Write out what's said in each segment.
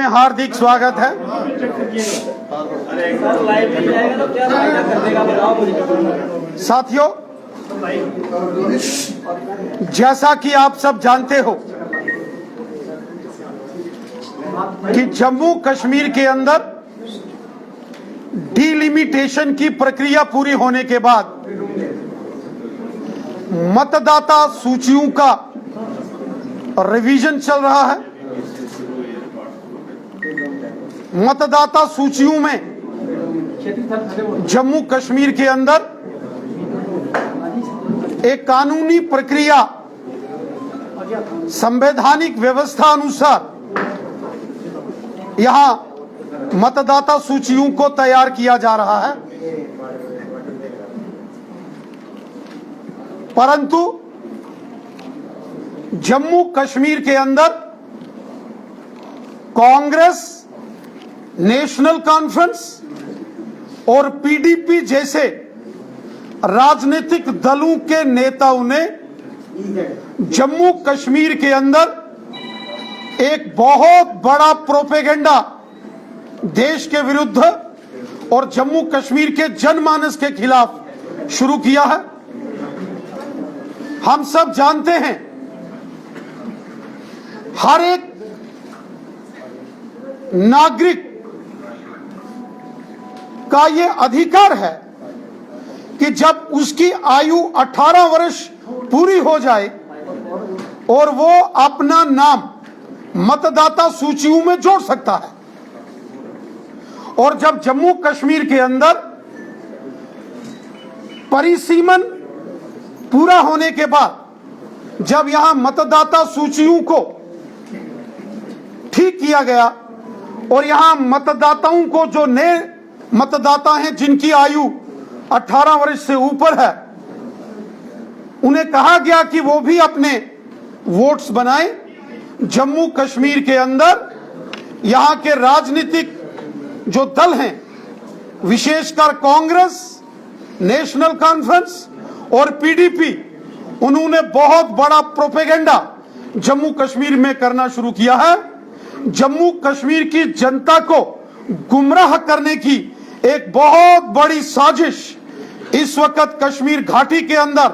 में हार्दिक स्वागत है। साथियों, जैसा कि आप सब जानते हो कि जम्मू कश्मीर के अंदर डिलिमिटेशन की प्रक्रिया पूरी होने के बाद मतदाता सूचियों का रिवीजन चल रहा है। मतदाता सूचियों में जम्मू कश्मीर के अंदर एक कानूनी प्रक्रिया संवैधानिक व्यवस्था अनुसार यहां मतदाता सूचियों को तैयार किया जा रहा है, परंतु जम्मू कश्मीर के अंदर कांग्रेस, नेशनल कॉन्फ्रेंस और पीडीपी जैसे राजनीतिक दलों के नेताओं ने जम्मू कश्मीर के अंदर एक बहुत बड़ा प्रोपेगेंडा देश के विरुद्ध और जम्मू कश्मीर के जनमानस के खिलाफ शुरू किया है। हम सब जानते हैं, हर एक नागरिक का ये अधिकार है कि जब उसकी आयु 18 वर्ष पूरी हो जाए और वो अपना नाम मतदाता सूचियों में जोड़ सकता है। और जब जम्मू कश्मीर के अंदर परिसीमन पूरा होने के बाद जब यहां मतदाता सूचियों को ठीक किया गया और यहां मतदाताओं को, जो नए मतदाता हैं जिनकी आयु 18 वर्ष से ऊपर है, उन्हें कहा गया कि वो भी अपने वोट्स बनाएं। जम्मू कश्मीर के अंदर यहां के राजनीतिक जो दल हैं, विशेषकर कांग्रेस, नेशनल कॉन्फ्रेंस और पीडीपी, उन्होंने बहुत बड़ा प्रोपेगेंडा जम्मू कश्मीर में करना शुरू किया है। जम्मू कश्मीर की जनता को गुमराह करने की एक बहुत बड़ी साजिश इस वक्त कश्मीर घाटी के अंदर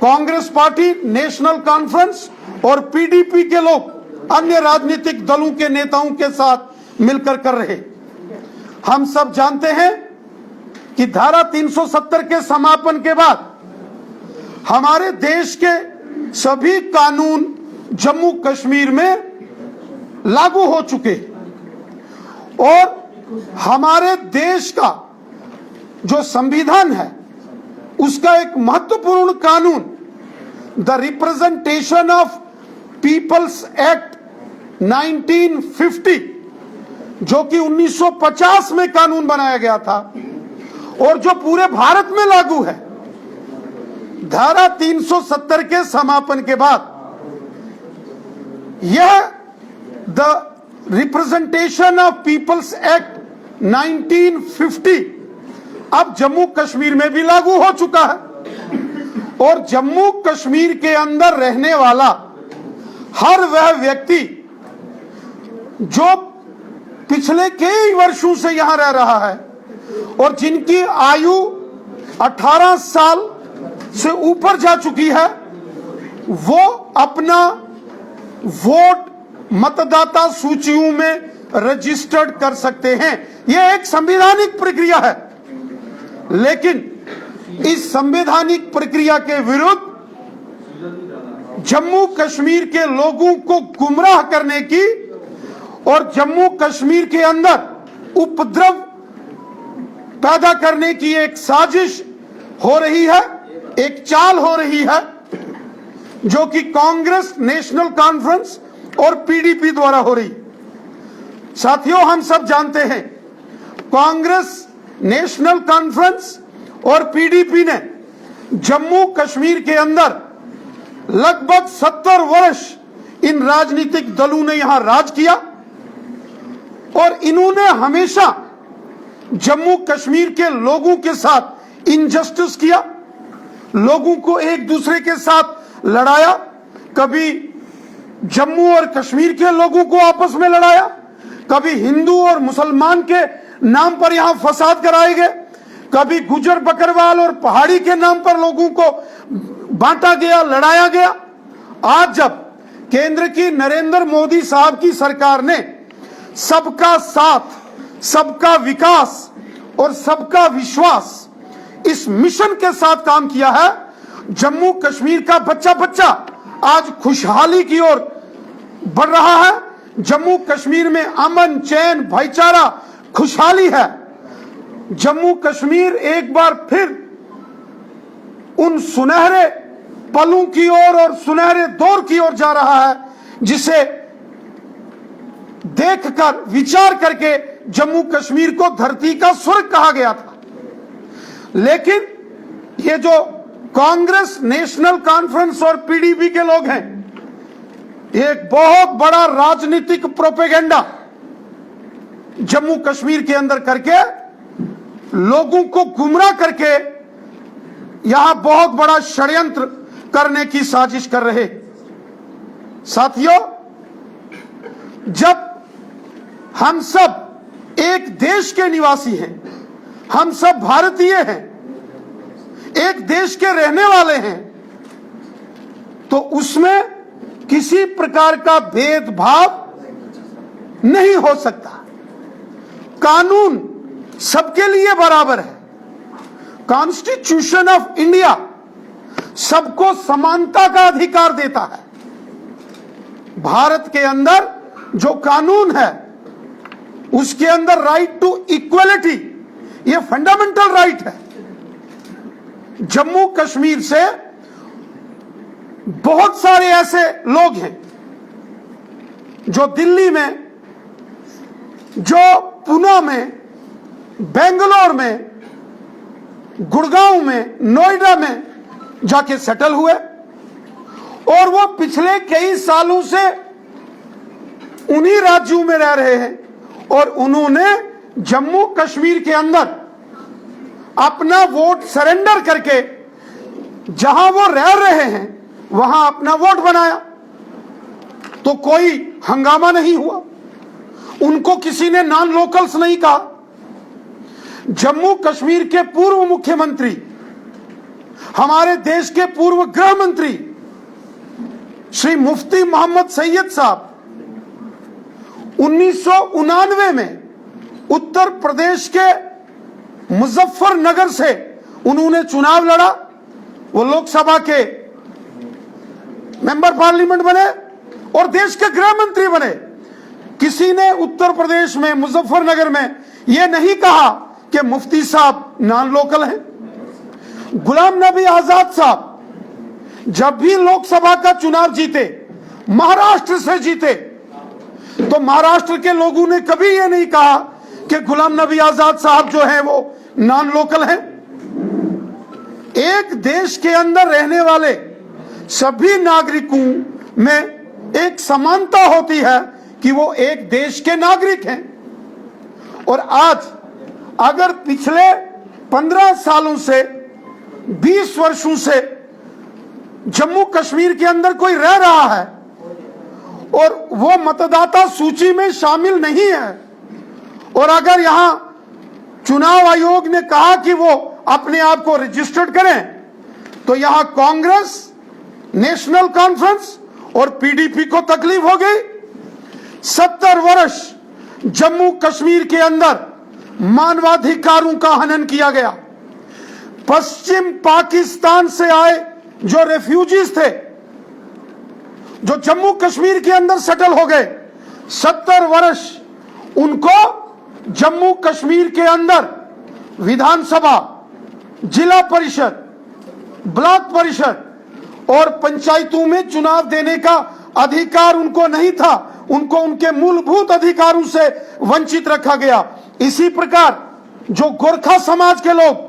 कांग्रेस पार्टी, नेशनल कॉन्फ्रेंस और पीडीपी के लोग अन्य राजनीतिक दलों के नेताओं के साथ मिलकर कर रहे। हम सब जानते हैं कि धारा 370 के समापन के बाद हमारे देश के सभी कानून जम्मू कश्मीर में लागू हो चुके और हमारे देश का जो संविधान है उसका एक महत्वपूर्ण कानून the representation of people's act 1950, जो कि 1950 में कानून बनाया गया था और जो पूरे भारत में लागू है। धारा 370 के समापन के बाद यह the representation of people's act 1950 अब जम्मू कश्मीर में भी लागू हो चुका है और जम्मू कश्मीर के अंदर रहने वाला हर वह व्यक्ति जो पिछले कई वर्षों से यहां रह रहा है और जिनकी आयु 18 साल से ऊपर जा चुकी है, वो अपना वोट मतदाता सूचियों में रजिस्टर्ड कर सकते हैं। यह एक संवैधानिक प्रक्रिया है, लेकिन इस संवैधानिक प्रक्रिया के विरुद्ध जम्मू कश्मीर के लोगों को गुमराह करने की और जम्मू कश्मीर के अंदर उपद्रव पैदा करने की एक साजिश हो रही है, एक चाल हो रही है, जो कि कांग्रेस, नेशनल कॉन्फ्रेंस और पीडीपी द्वारा हो रही। साथियों, हम सब जानते हैं कांग्रेस, नेशनल कॉन्फ्रेंस और पीडीपी ने जम्मू कश्मीर के अंदर लगभग 70 वर्ष इन राजनीतिक दलों ने यहां राज किया और इन्होंने हमेशा जम्मू कश्मीर के लोगों के साथ इनजस्टिस किया, लोगों को एक दूसरे के साथ लड़ाया, कभी जम्मू और कश्मीर के लोगों को आपस में लड़ाया, कभी हिंदू और मुसलमान के नाम पर यहां फसाद कराए गए, कभी गुजर बकरवाल और पहाड़ी के नाम पर लोगों को बांटा गया, लड़ाया गया। आज जब केंद्र की नरेंद्र मोदी साहब की सरकार ने सबका साथ, सबका विकास और सबका विश्वास इस मिशन के साथ काम किया है, जम्मू कश्मीर का बच्चा बच्चा आज खुशहाली की ओर बढ़ रहा है। जम्मू कश्मीर में अमन, चैन, भाईचारा, खुशहाली है। जम्मू कश्मीर एक बार फिर उन सुनहरे पलों की ओर और सुनहरे दौर की ओर जा रहा है जिसे देखकर, विचार करके जम्मू कश्मीर को धरती का स्वर्ग कहा गया था। लेकिन ये जो कांग्रेस, नेशनल कॉन्फ्रेंस और पीडीपी के लोग हैं, एक बहुत बड़ा राजनीतिक प्रोपेगेंडा जम्मू कश्मीर के अंदर करके लोगों को गुमराह करके यहां बहुत बड़ा षड्यंत्र करने की साजिश कर रहे। साथियों, जब हम सब एक देश के निवासी हैं, हम सब भारतीय हैं, एक देश के रहने वाले हैं, तो उसमें किसी प्रकार का भेदभाव नहीं हो सकता। कानून सबके लिए बराबर है। कॉन्स्टिट्यूशन ऑफ इंडिया सबको समानता का अधिकार देता है। भारत के अंदर जो कानून है उसके अंदर राइट टू इक्वलिटी, ये फंडामेंटल राइट है। जम्मू कश्मीर से बहुत सारे ऐसे लोग हैं जो दिल्ली में, जो पुणे में, बेंगलोर में, गुड़गांव में, नोएडा में जाके सेटल हुए और वो पिछले कई सालों से उन्हीं राज्यों में रह रहे हैं और उन्होंने जम्मू कश्मीर के अंदर अपना वोट सरेंडर करके जहां वो रह रहे हैं वहां अपना वोट बनाया। तो कोई हंगामा नहीं हुआ, उनको किसी ने नॉन लोकल्स नहीं कहा। जम्मू कश्मीर के पूर्व मुख्यमंत्री, हमारे देश के पूर्व गृह मंत्री श्री मुफ्ती मोहम्मद सैयद साहब 1999 में उत्तर प्रदेश के मुजफ्फरनगर से उन्होंने चुनाव लड़ा। वो लोकसभा के मेंबर पार्लियामेंट बने और देश के गृह मंत्री बने। किसी ने उत्तर प्रदेश में, मुजफ्फरनगर में यह नहीं कहा कि मुफ्ती साहब नॉन लोकल हैं। गुलाम नबी आजाद साहब जब भी लोकसभा का चुनाव जीते, महाराष्ट्र से जीते, तो महाराष्ट्र के लोगों ने कभी यह नहीं कहा कि गुलाम नबी आजाद साहब जो हैं वो नॉन लोकल हैं। एक देश के अंदर रहने वाले सभी नागरिकों में एक समानता होती है कि वो एक देश के नागरिक हैं। और आज अगर पिछले 15 सालों से, 20 वर्षों से जम्मू कश्मीर के अंदर कोई रह रहा है और वो मतदाता सूची में शामिल नहीं है, और अगर यहां चुनाव आयोग ने कहा कि वो अपने आप को रजिस्टर्ड करें, तो यहां कांग्रेस, नेशनल कॉन्फ्रेंस और पीडीपी को तकलीफ हो गई। 70 वर्ष जम्मू कश्मीर के अंदर मानवाधिकारों का हनन किया गया। पश्चिम पाकिस्तान से आए जो रेफ्यूजीज थे, जो जम्मू कश्मीर के अंदर सेटल हो गए, 70 वर्ष उनको जम्मू कश्मीर के अंदर विधानसभा, जिला परिषद, ब्लॉक परिषद और पंचायतों में चुनाव देने का अधिकार उनको नहीं था। उनको उनके मूलभूत अधिकारों से वंचित रखा गया। इसी प्रकार जो गोरखा समाज के लोग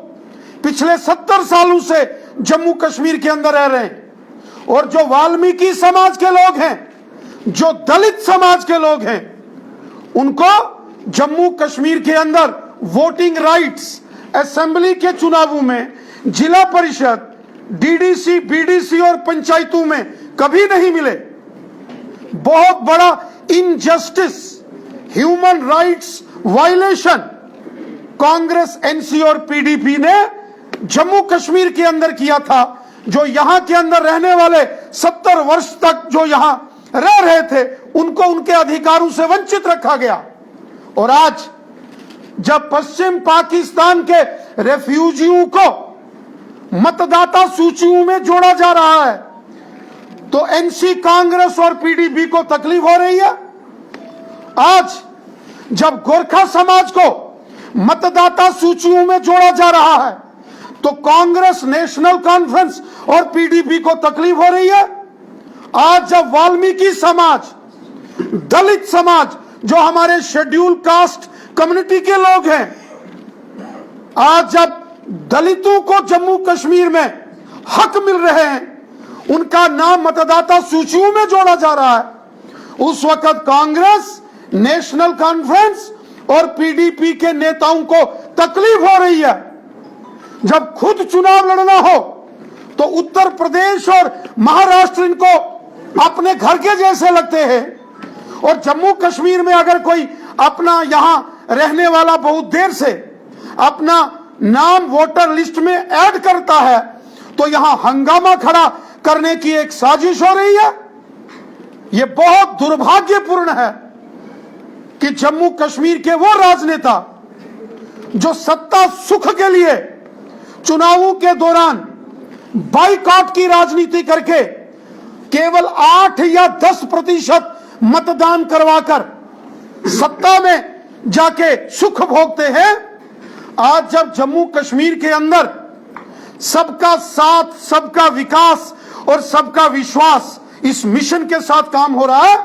पिछले 70 सालों से जम्मू कश्मीर के अंदर रह रहे हैं, और जो वाल्मीकि समाज के लोग हैं, जो दलित समाज के लोग हैं, उनको जम्मू कश्मीर के अंदर वोटिंग राइट्स, असेंबली के चुनावों में, जिला परिषद, डीडीसी, बीडीसी और पंचायतों में कभी नहीं मिले। बहुत बड़ा injustice human rights violation Congress, NC और पीडीपी ने जम्मू कश्मीर के अंदर किया था। जो यहां के अंदर रहने वाले 70 वर्ष तक जो यहां रह रहे थे, उनको उनके अधिकारों से वंचित रखा गया। और आज जब पश्चिम पाकिस्तान के रेफ्यूजियों को मतदाता सूचियों में जोड़ा जा रहा है, तो एनसी, कांग्रेस और पीडीपी को तकलीफ हो रही है। आज जब गोरखा समाज को मतदाता सूचियों में जोड़ा जा रहा है, तो कांग्रेस, नेशनल कॉन्फ्रेंस और पीडीपी को तकलीफ हो रही है। आज जब वाल्मीकि समाज, दलित समाज, जो हमारे शेड्यूल कास्ट कम्युनिटी के लोग हैं, आज जब दलितों को जम्मू कश्मीर में हक मिल रहे हैं, उनका नाम मतदाता सूचियों में जोड़ा जा रहा है, उस वक्त कांग्रेस, नेशनल कॉन्फ्रेंस और पीडीपी के नेताओं को तकलीफ हो रही है। जब खुद चुनाव लड़ना हो तो उत्तर प्रदेश और महाराष्ट्र इनको अपने घर के जैसे लगते हैं, और जम्मू कश्मीर में अगर कोई अपना यहां रहने वाला बहुत देर से अपना नाम वोटर लिस्ट में ऐड करता है, तो यहां हंगामा खड़ा करने की एक साजिश हो रही है। यह बहुत दुर्भाग्यपूर्ण है कि जम्मू कश्मीर के वो राजनेता जो सत्ता सुख के लिए चुनावों के दौरान बाइकआउट की राजनीति करके केवल 8 या 10% मतदान करवाकर सत्ता में जाके सुख भोगते हैं, आज जब जम्मू कश्मीर के अंदर सबका साथ, सबका विकास और सबका विश्वास इस मिशन के साथ काम हो रहा है,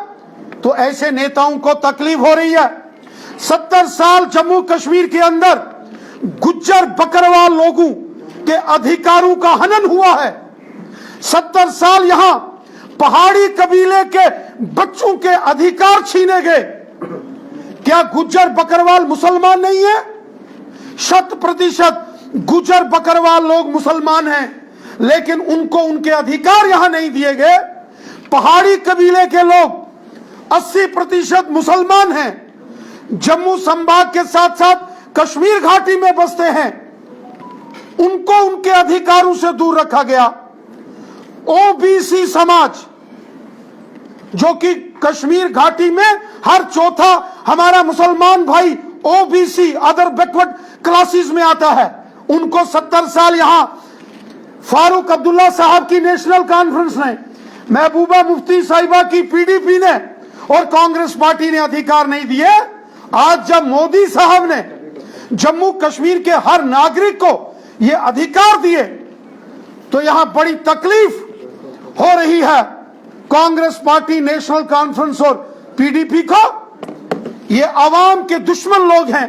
तो ऐसे नेताओं को तकलीफ हो रही है। 70 साल जम्मू कश्मीर के अंदर गुज्जर बकरवाल लोगों के अधिकारों का हनन हुआ है। 70 साल यहां पहाड़ी कबीले के बच्चों के अधिकार छीने गए। क्या गुज्जर बकरवाल मुसलमान नहीं है? 100% गुज्जर बकरवाल लोग मुसलमान हैं, लेकिन उनको उनके अधिकार यहां नहीं दिए गए। पहाड़ी कबीले के लोग 80% मुसलमान हैं, जम्मू संभाग के साथ साथ कश्मीर घाटी में बसते हैं, उनको उनके अधिकारों से दूर रखा गया। ओबीसी समाज, जो कि कश्मीर घाटी में हर चौथा हमारा मुसलमान भाई ओबीसी, अदर बैकवर्ड क्लासेस में आता है, उनको 70 साल यहां फारूक अब्दुल्ला साहब की नेशनल कॉन्फ्रेंस ने, महबूबा मुफ्ती साहिबा की पीडीपी ने और कांग्रेस पार्टी ने अधिकार नहीं दिए। आज जब मोदी साहब ने जम्मू कश्मीर के हर नागरिक को ये अधिकार दिए, तो यहां बड़ी तकलीफ हो रही है कांग्रेस पार्टी, नेशनल कॉन्फ्रेंस और पीडीपी को। ये आवाम के दुश्मन लोग हैं।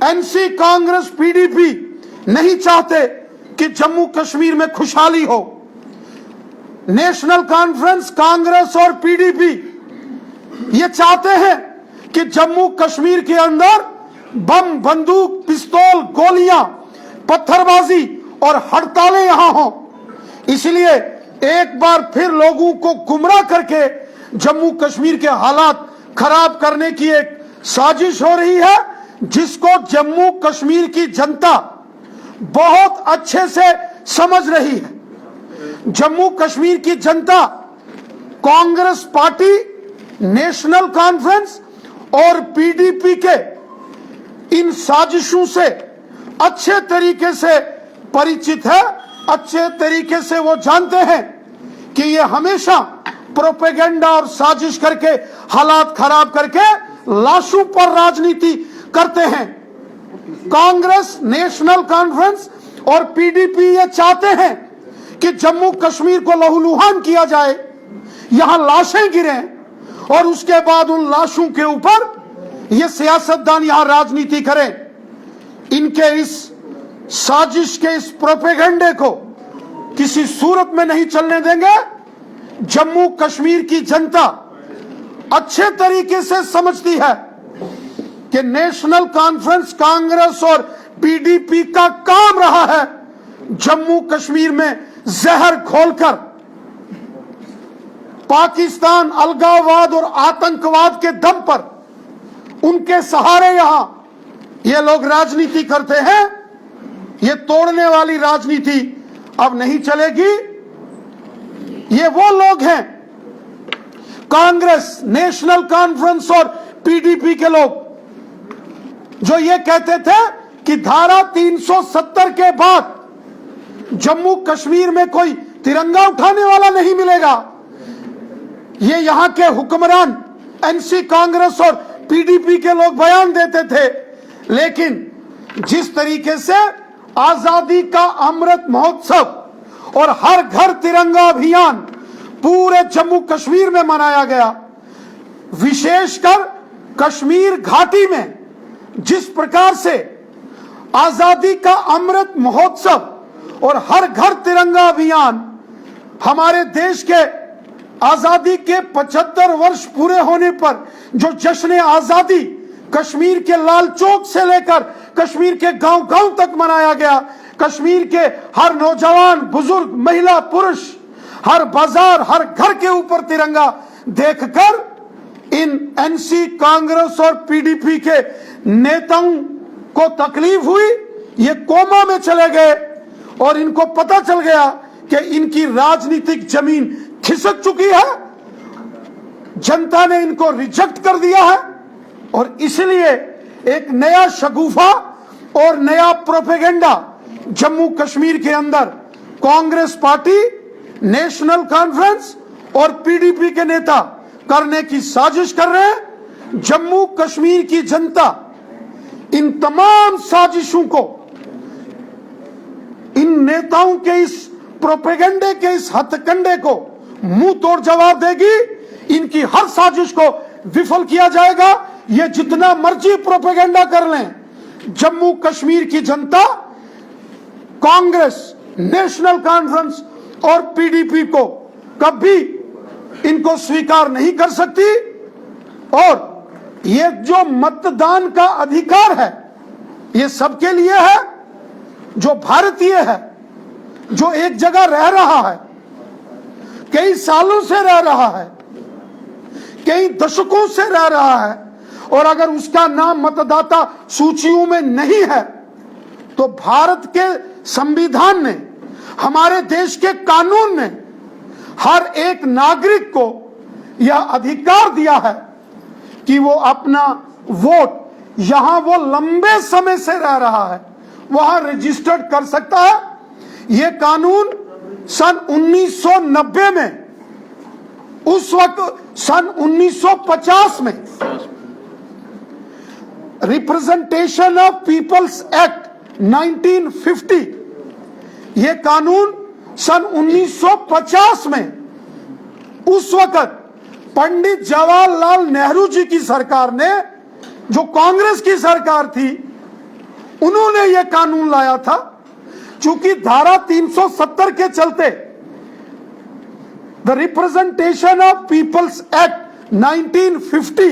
एनसी, कांग्रेस, पीडीपी नहीं चाहते कि जम्मू कश्मीर में खुशहाली हो। नेशनल कॉन्फ्रेंस, कांग्रेस और पीडीपी ये चाहते हैं कि जम्मू कश्मीर के अंदर बम, बंदूक, पिस्तौल, गोलियां, पत्थरबाजी और हड़तालें यहां हो। इसलिए एक बार फिर लोगों को गुमराह करके जम्मू कश्मीर के हालात खराब करने की एक साजिश हो रही है, जिसको जम्मू कश्मीर की जनता बहुत अच्छे से समझ रही है। जम्मू कश्मीर की जनता कांग्रेस पार्टी, नेशनल कॉन्फ्रेंस और पीडीपी के इन साजिशों से अच्छे तरीके से परिचित है। अच्छे तरीके से वो जानते हैं कि ये हमेशा प्रोपेगेंडा और साजिश करके, हालात खराब करके लाशों पर राजनीति करते हैं। कांग्रेस, नेशनल कॉन्फ्रेंस और पीडीपी ये चाहते हैं कि जम्मू कश्मीर को लहूलुहान किया जाए, यहां लाशें गिरें और उसके बाद उन लाशों के ऊपर ये सियासतदान यहां राजनीति करें। इनके इस साजिश के इस प्रोपेगेंडे को किसी सूरत में नहीं चलने देंगे। जम्मू कश्मीर की जनता अच्छे तरीके से समझती है कि नेशनल कॉन्फ्रेंस, कांग्रेस और पीडीपी का काम रहा है जम्मू कश्मीर में जहर घोलकर पाकिस्तान, अलगाववाद और आतंकवाद के दम पर उनके सहारे यहां ये लोग राजनीति करते हैं। ये तोड़ने वाली राजनीति अब नहीं चलेगी। ये वो लोग हैं, कांग्रेस, नेशनल कॉन्फ्रेंस और पीडीपी के लोग, जो ये कहते थे कि धारा 370 के बाद जम्मू कश्मीर में कोई तिरंगा उठाने वाला नहीं मिलेगा। ये यहां के हुक्मरान एनसी, कांग्रेस और पीडीपी के लोग बयान देते थे। लेकिन जिस तरीके से आजादी का अमृत महोत्सव और हर घर तिरंगा अभियान पूरे जम्मू कश्मीर में मनाया गया, विशेषकर कश्मीर घाटी में जिस प्रकार से आजादी का अमृत महोत्सव और हर घर तिरंगा अभियान हमारे देश के आजादी के 75 वर्ष पूरे होने पर जो जश्न आजादी कश्मीर के लाल चौक से लेकर कश्मीर के गांव-गांव तक मनाया गया, कश्मीर के हर नौजवान, बुजुर्ग, महिला, पुरुष, हर बाजार, हर घर के ऊपर तिरंगा देखकर इन एनसी, कांग्रेस और पीडीपी के नेताओं को तकलीफ हुई। ये कोमा में चले गए और इनको पता चल गया कि इनकी राजनीतिक जमीन खिसक चुकी है, जनता ने इनको रिजेक्ट कर दिया है। और इसलिए एक नया शगुफा और नया प्रोपेगेंडा जम्मू कश्मीर के अंदर कांग्रेस पार्टी, नेशनल कॉन्फ्रेंस और पीडीपी के नेता करने की साजिश कर रहे हैं। जम्मू कश्मीर की जनता इन तमाम साजिशों को, इन नेताओं के इस प्रोपेगेंडे के इस हथकंडे को मुंह तोड़ जवाब देगी। इनकी हर साजिश को विफल किया जाएगा। ये जितना मर्जी प्रोपेगेंडा कर लें, जम्मू कश्मीर की जनता कांग्रेस, नेशनल कॉन्फ्रेंस और पीडीपी को कभी इनको स्वीकार नहीं कर सकती। और ये जो मतदान का अधिकार है, ये सबके लिए है। जो भारतीय है, जो एक जगह रह रहा है, कई सालों से रह रहा है, कई दशकों से रह रहा है, और अगर उसका नाम मतदाता सूचियों में नहीं है, तो भारत के संविधान ने, हमारे देश के कानून ने हर एक नागरिक को यह अधिकार दिया है कि वो अपना वोट, यहां वो लंबे समय से रह रहा है, वहां रजिस्टर्ड कर सकता है। यह कानून सन 1990 में, उस वक्त सन 1950 में रिप्रेजेंटेशन ऑफ पीपल्स एक्ट 1950, यह कानून सन 1950 में उस वक्त पंडित जवाहरलाल नेहरू जी की सरकार ने, जो कांग्रेस की सरकार थी, उन्होंने यह कानून लाया था। चूंकि धारा 370 के चलते the representation of people's act 1950,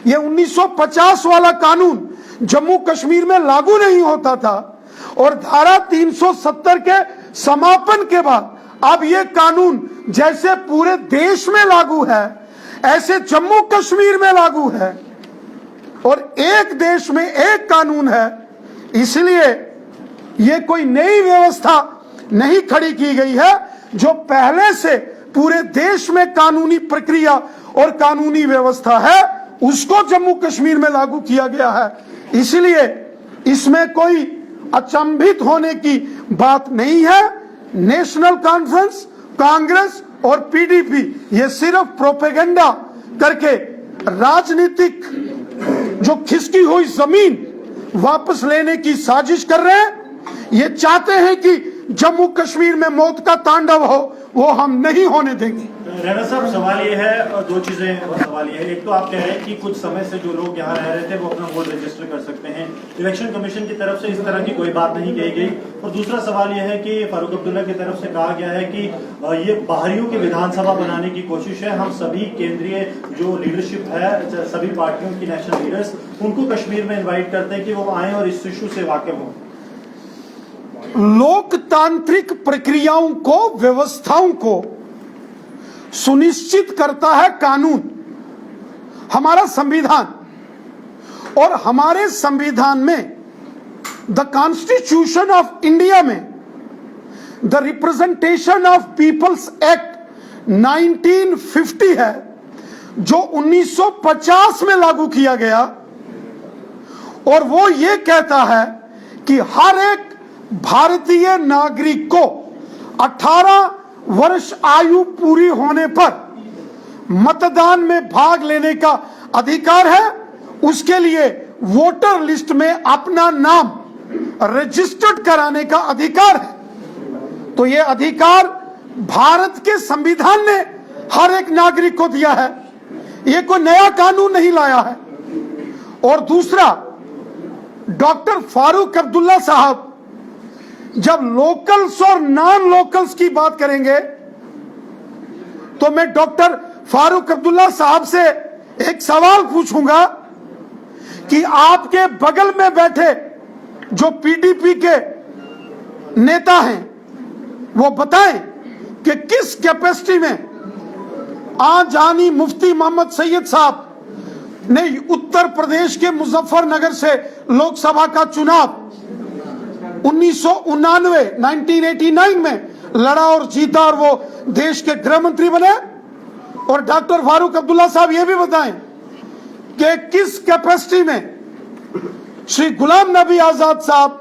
यह 1950 वाला कानून जम्मू कश्मीर में लागू नहीं होता था। और धारा 370 के समापन के बाद अब यह कानून जैसे पूरे देश में लागू है, ऐसे जम्मू कश्मीर में लागू है। और एक देश में एक कानून है, इसलिए यह कोई नई व्यवस्था नहीं खड़ी की गई है। जो पहले से पूरे देश में कानूनी प्रक्रिया और कानूनी व्यवस्था है, उसको जम्मू कश्मीर में लागू किया गया है। इसलिए इसमें कोई अचंभित होने की बात नहीं है। नेशनल कॉन्फ्रेंस, कांग्रेस और पीडीपी ये सिर्फ प्रोपेगेंडा करके राजनीतिक जो खिसकी हुई जमीन वापस लेने की साजिश कर रहे हैं। ये चाहते हैं कि जम्मू कश्मीर में मौत का तांडव हो, वो हम नहीं होने देंगे। रैना साहब, सवाल ये है, दो चीजें सवाल ये है। एक तो आप कह रहे हैं कि कुछ समय से जो लोग यहाँ रह रहे थे वो अपना वोट रजिस्टर कर सकते हैं, इलेक्शन कमीशन की तरफ से इस तरह की कोई बात नहीं कही गई। और दूसरा सवाल यह है कि फारूक अब्दुल्ला की तरफ से कहा गया है कि ये बाहरियों की विधानसभा बनाने की कोशिश है। हम सभी केंद्रीय जो लीडरशिप है, सभी पार्टियों की नेशनल लीडर्स, उनको कश्मीर में इन्वाइट करते हैं कि वो आए और इस इशू से वाकिफ हों। लोकतांत्रिक प्रक्रियाओं को, व्यवस्थाओं को सुनिश्चित करता है कानून, हमारा संविधान। और हमारे संविधान में द कॉन्स्टिट्यूशन ऑफ इंडिया में the representation of people's act 1950 है, जो 1950 में लागू किया गया, और वो ये कहता है कि हर एक भारतीय नागरिक को 18 वर्ष आयु पूरी होने पर मतदान में भाग लेने का अधिकार है। उसके लिए वोटर लिस्ट में अपना नाम रजिस्टर्ड कराने का अधिकार है। तो ये अधिकार भारत के संविधान ने हर एक नागरिक को दिया है, ये कोई नया कानून नहीं लाया है। और दूसरा, डॉक्टर फारूक अब्दुल्ला साहब जब लोकल्स और नॉन लोकल्स की बात करेंगे तो मैं डॉक्टर फारूक अब्दुल्ला साहब से एक सवाल पूछूंगा कि आपके बगल में बैठे जो पीडीपी के नेता हैं वो बताएं कि किस कैपेसिटी में आजानी मुफ्ती मोहम्मद सैयद साहब ने उत्तर प्रदेश के मुजफ्फरनगर से लोकसभा का चुनाव 1989 में लड़ा और जीता और वो देश के गृह मंत्री बने। और डॉक्टर फारूक अब्दुल्ला साहब ये भी बताएं कि किस कैपेसिटी में श्री गुलाम नबी आजाद साहब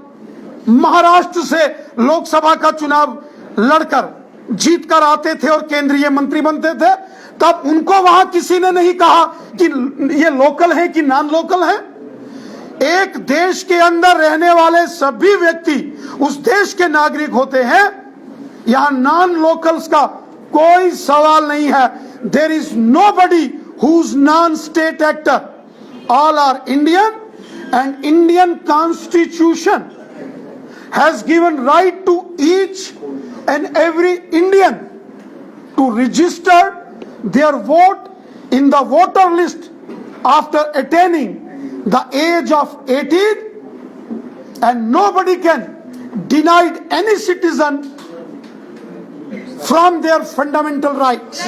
महाराष्ट्र से लोकसभा का चुनाव लड़कर जीतकर आते थे और केंद्रीय मंत्री बनते थे, तब उनको वहां किसी ने नहीं कहा कि ये लोकल है कि नॉन लोकल है। एक देश के अंदर रहने वाले सभी व्यक्ति उस देश के नागरिक होते हैं, यहां नॉन लोकल्स का कोई सवाल नहीं है। There is nobody who is non state actor, all are Indian, and Indian constitution has given right to each and every Indian to register their vote in the voter list after attaining the age of 18, and nobody can deny any citizen from their fundamental rights.